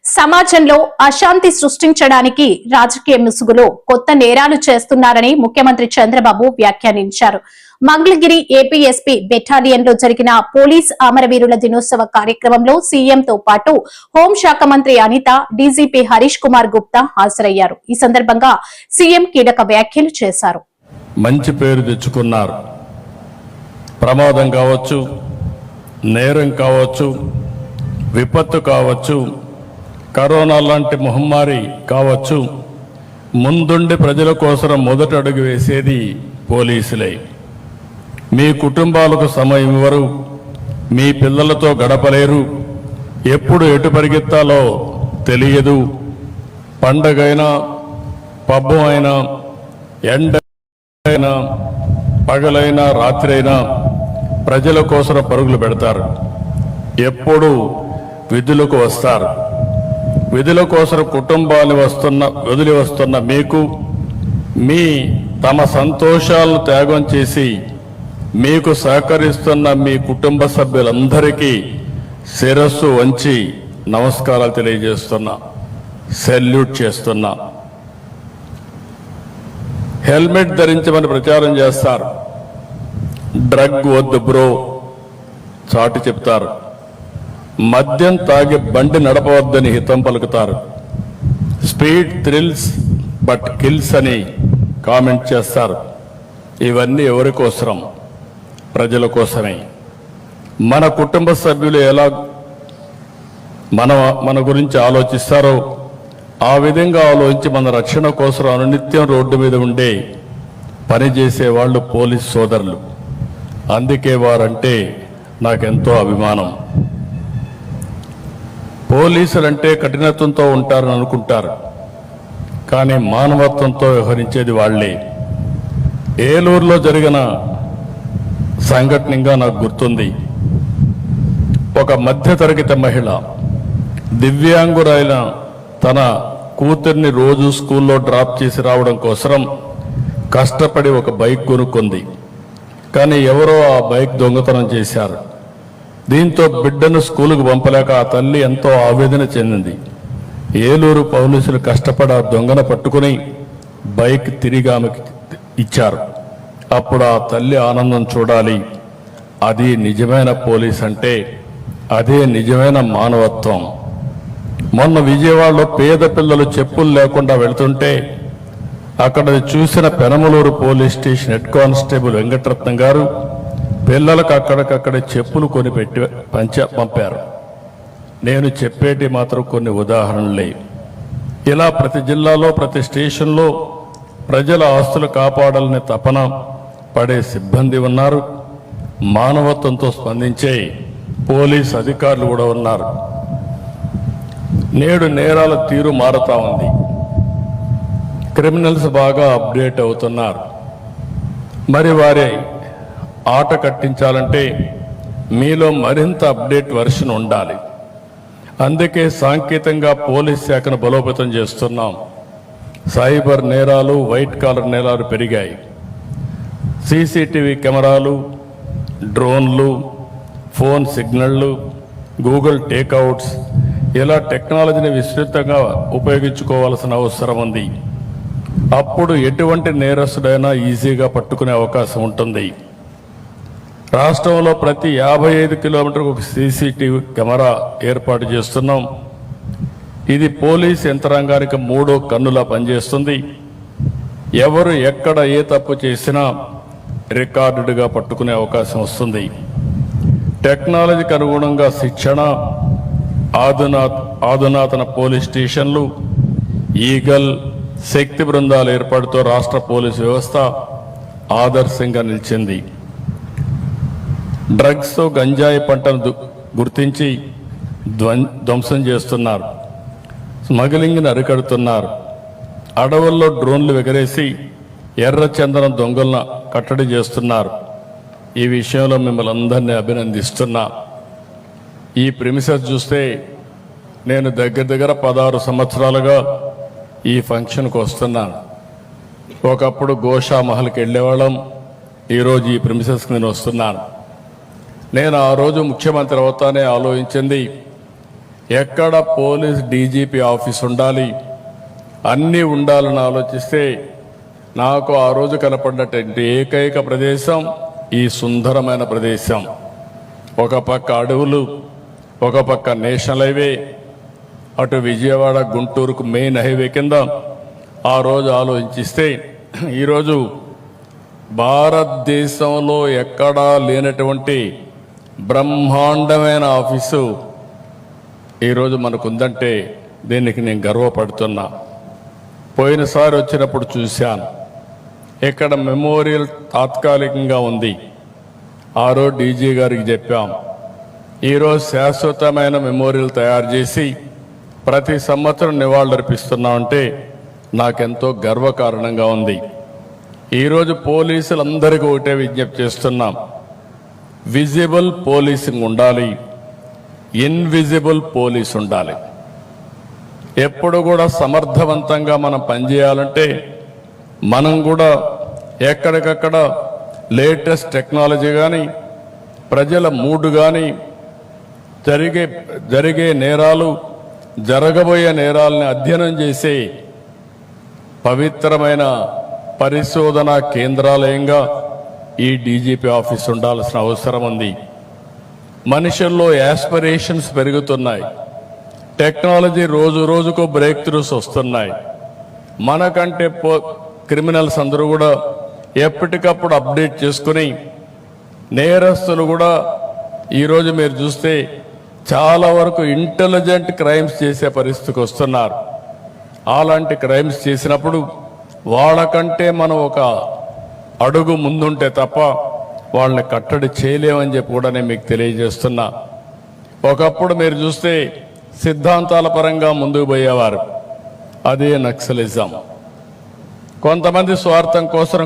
సమాజంలో అశాంతి సృష్టించడానికి రాజకీయ ముసుగులో కొత్త నేరాలు చేస్తున్నారని ముఖ్యమంత్రి చంద్రబాబు వ్యాఖ్యానించారు. మంగళగిరి ఏపీఎస్పీ బెటాలియన్ లో జరిగిన పోలీస్ అమరవీరుల దినోత్సవ కార్యక్రమంలో సీఎంతో పాటు హోంశాఖ మంత్రి అనిత, డీజీపీ హరీష్ కుమార్ గుప్తా హాజరయ్యారు. ఈ సందర్భంగా సీఎం కీలక వ్యాఖ్యలు చేశారు. మంచి పేరు తెచ్చుకున్నారు. ప్రమాదం కావచ్చు, నేరం కావచ్చు, విపత్తు కావచ్చు, కరోనా లాంటి మహమ్మారి కావచ్చు, ముందుండి ప్రజల కోసం మొదటి అడుగు వేసేది పోలీసులే. మీ కుటుంబాలకు సమయం ఇవ్వరు, మీ పిల్లలతో గడపలేరు, ఎప్పుడు ఎటు పరిగెత్తాలో తెలియదు. పండగైనా, పబ్బం అయినా, ఎండైనా, పగలైనా, రాత్రి అయినా ప్రజల కోసం పరుగులు పెడతారు. ఎప్పుడు విధులకు వస్తారు. విధుల కోసం కుటుంబాన్ని వదిలి వస్తున్న మీకు తమ సంతోషాలను త్యాగం చేసి మీకు సహకరిస్తున్న మీ కుటుంబ సభ్యులందరికీ శిరస్సు వంచి నమస్కారాలు తెలియజేస్తున్నా, సెల్యూట్ చేస్తున్నా. హెల్మెట్ ధరించమని ప్రచారం చేస్తారు. డ్రగ్ వద్దు బ్రో చాటి చెప్తారు. మద్యం తాగి బండి నడపవద్దని హితం పలుకుతారు. స్పీడ్ థ్రిల్స్ బట్ కిల్స్ అని కామెంట్ చేస్తారు. ఇవన్నీ ఎవరి కోసరం? ప్రజల కోసమే. మన కుటుంబ సభ్యులు ఎలా మన గురించి ఆలోచిస్తారో ఆ విధంగా ఆలోచించి మన రక్షణ కోసం అనునిత్యం రోడ్డు మీద ఉండే పనిచేసే వాళ్ళు పోలీస్ సోదరులు. అందుకే వారంటే నాకెంతో అభిమానం. పోలీసులంటే కఠినత్వంతో ఉంటారని అనుకుంటారు, కానీ మానవత్వంతో వ్యవహరించేది వాళ్లే. ఏలూరులో జరిగిన సంఘటనగా నాకు గుర్తుంది. ఒక మధ్యతరగతి మహిళ దివ్యాంగురైన తన కూతుర్ని రోజు స్కూల్లో డ్రాప్ చేసి రావడం కోసం కష్టపడి ఒక బైక్ కొనుక్కుంది. కానీ ఎవరో ఆ బైక్ దొంగతనం చేశారు. దీంతో బిడ్డను స్కూలుకు పంపలేక ఆ తల్లి ఎంతో ఆవేదన చెందింది. ఏలూరు పోలీసులు కష్టపడి ఆ దొంగను పట్టుకుని బైక్ తిరిగి ఆమెకి ఇచ్చారు. అప్పుడు ఆ తల్లి ఆనందం చూడాలి. అది నిజమైన పోలీస్ అంటే, అదే నిజమైన మానవత్వం. మొన్న విజయవాడలో పేద పిల్లలు చెప్పులు లేకుండా వెళుతుంటే అక్కడ చూసిన Penamaluru police station head constable Venkataratnam గారు పిల్లలకు అక్కడికక్కడే చెప్పులు కొనిపెట్టి పంపారు. నేను చెప్పేటి మాత్రం కొన్ని ఉదాహరణలే. ఇలా ప్రతి జిల్లాలో, ప్రతి స్టేషన్లో ప్రజల ఆస్తులు కాపాడాలనే తపన పడే సిబ్బంది ఉన్నారు. మానవత్వంతో స్పందించే పోలీస్ అధికారులు కూడా ఉన్నారు. నేడు నేరాల తీరు మారుతా ఉంది. క్రిమినల్స్ బాగా అప్డేట్ అవుతున్నారు. మరి వారి ఆట కట్టించాలంటే మీలో మరింత అప్డేట్ వర్షన్ ఉండాలి. అందుకే సాంకేతికంగా పోలీస్ శాఖను బలోపేతం చేస్తున్నాం. సైబర్ నేరాలు, వైట్ కాలర్ నేరాలు పెరిగాయి. సీసీటీవీ కెమెరాలు, డ్రోన్లు, ఫోన్ సిగ్నళ్లు, గూగుల్ టేక్అవుట్స్, ఇలా టెక్నాలజీని విస్తృతంగా ఉపయోగించుకోవాల్సిన అవసరం ఉంది. అప్పుడు ఎటువంటి నేరస్తుడైనా ఈజీగా పట్టుకునే అవకాశం ఉంటుంది. రాష్ట్రంలో ప్రతి 55 కిలోమీటర్లకు ఒక సీసీటీవీ కెమెరా ఏర్పాటు చేస్తున్నాం. ఇది పోలీస్ యంత్రాంగానికి 3వ కన్నులా పనిచేస్తుంది. ఎవరు ఎక్కడ ఏ తప్పు చేసినా రికార్డుగా పట్టుకునే అవకాశం వస్తుంది. టెక్నాలజీకి అనుగుణంగా శిక్షణ, ఆధునాతన పోలీస్ స్టేషన్లు, ఈగల్, శక్తి బృందాల ఏర్పాటుతో రాష్ట్ర పోలీసు వ్యవస్థ ఆదర్శంగా నిలిచింది. డ్రగ్స్, గంజాయి పంటను గుర్తించి ధ్వంసం చేస్తున్నారు. స్మగ్లింగ్ని అరికడుతున్నారు. అడవుల్లో డ్రోన్లు ఎగరేసి ఎర్రచందనం దొంగలను కట్టడి చేస్తున్నారు. ఈ విషయంలో మిమ్మల్ని అందరినీ అభినందిస్తున్నా. ఈ ప్రిమిసెస్ చూస్తే నేను దగ్గర 16 సంవత్సరాలుగా ఈ ఫంక్షన్కి వస్తున్నాను. ఒకప్పుడు గోషా మహల్కి వెళ్ళేవాళ్ళం. ఈరోజు ఈ ప్రిమిసెస్కి నేను వస్తున్నాను. నేను ఆ రోజు ముఖ్యమంత్రి అవుతానే ఆలోచించింది ఎక్కడ పోలీస్ డీజీపీ ఆఫీస్ ఉండాలి, అన్నీ ఉండాలని ఆలోచిస్తే నాకు ఆ రోజు కనపడినటువంటి ఏకైక ప్రదేశం ఈ సుందరమైన ప్రదేశం. ఒక పక్క అడవులు, ఒక పక్క నేషనల్ హైవే, అటు విజయవాడ గుంటూరుకు మెయిన్ హైవే కింద ఆ రోజు ఆలోచిస్తే ఈరోజు భారతదేశంలో ఎక్కడా లేనటువంటి బ్రహ్మాండమైన ఆఫీసు ఈరోజు మనకుందంటే దీనికి నేను గర్వపడుతున్నా. పోయినసారి వచ్చినప్పుడు చూశాను, ఇక్కడ మెమోరియల్ తాత్కాలికంగా ఉంది. ఆ రోజు డీజీ గారికి చెప్పాం, ఈరోజు శాశ్వతమైన మెమోరియల్ తయారు చేసి ప్రతి సంవత్సరం నివాళులర్పిస్తున్నామంటే నాకెంతో గర్వకారణంగా ఉంది. ఈరోజు పోలీసులందరికీ ఒకటే విజ్ఞప్తి చేస్తున్నాం, విజిబుల్ పోలీసింగ్ ఉండాలి, ఇన్విజిబుల్ పోలీస్ ఉండాలి. ఎప్పుడు కూడా సమర్థవంతంగా మనం పనిచేయాలంటే మనం కూడా ఎక్కడికక్కడ లేటెస్ట్ టెక్నాలజీ కానీ, ప్రజల మూడ్ కానీ, జరిగే నేరాలు, జరగబోయే నేరాలని అధ్యయనం చేసే పవిత్రమైన పరిశోధనా కేంద్రాలయంగా ఈ డీజీపీ ఆఫీస్ ఉండాల్సిన అవసరం ఉంది. మనుషుల్లో యాస్పిరేషన్స్ పెరుగుతున్నాయి, టెక్నాలజీ రోజు రోజుకు బ్రేక్ త్రూస్ వస్తున్నాయి. మనకంటే క్రిమినల్స్ అందరూ కూడా ఎప్పటికప్పుడు అప్డేట్ చేసుకుని, నేరస్తులు కూడా ఈరోజు మీరు చూస్తే చాలా వరకు ఇంటెలిజెంట్ క్రైమ్స్ చేసే పరిస్థితికి వస్తున్నారు. అలాంటి క్రైమ్స్ చేసినప్పుడు వాళ్ళకంటే మనం ఒక అడుగు ముందుంటే తప్ప వాళ్ళని కట్టడి చేయలేమని చెప్పి కూడా నేను మీకు తెలియజేస్తున్నా. ఒకప్పుడు మీరు చూస్తే సిద్ధాంతాల పరంగా ముందుకు పోయేవారు, అదే నక్సలిజం. కొంతమంది స్వార్థం కోసం